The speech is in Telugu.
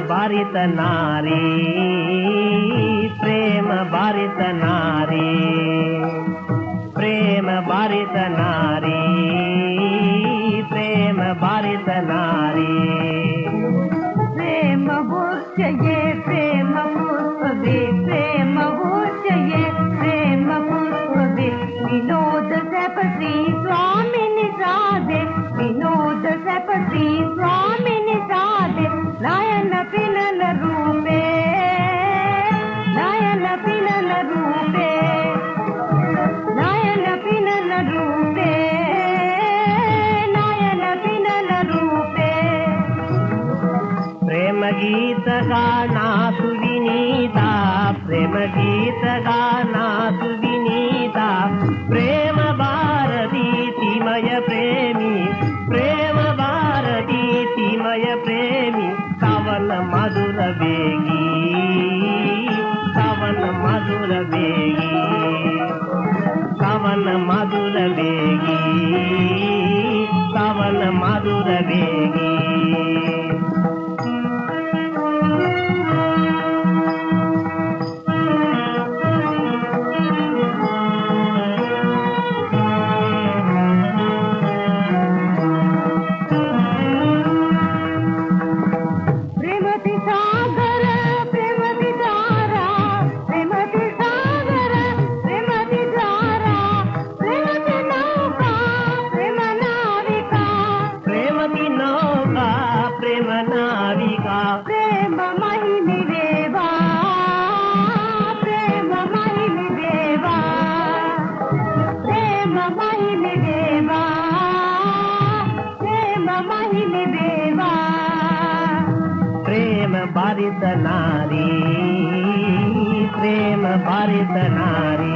భారిత నారీ ప్రేమ భారిత నారీ ప్రేమ భారిత నారీ ప్రేమ భారిత నారీ ప్రేమ ఊర్చయే ప్రేమ పుష్పవే ప్రేమ ఊర్చయే ప్రేమ పుష్పవే వినోద సపతి స్వామిని సాధే వినోద సపతి స్వామిని సాధే నయన పినల రూపే నయన పినల రూపే నయన పినల రూపే నయన పినల రూపే ప్రేమ గీతగా నాసు వినీత ప్రేమ గీతగా నాసు వినీత ప్రేమ భారతీ తిమయ ప్రేమి ప్రేమ భారతీ తిమయ ప్రేమి కవన మధుర వేగి కవన మధుర వేగి కవన మధుర వేగి కవన మధుర వేగి ప్రేమ మహిమి దేవా ప్రేమ మహిమి దేవా ప్రేమ మహిమి దేవా ప్రేమ మహిమి దేవా ప్రేమ భారిత నారీ ప్రేమ భారిత నారీ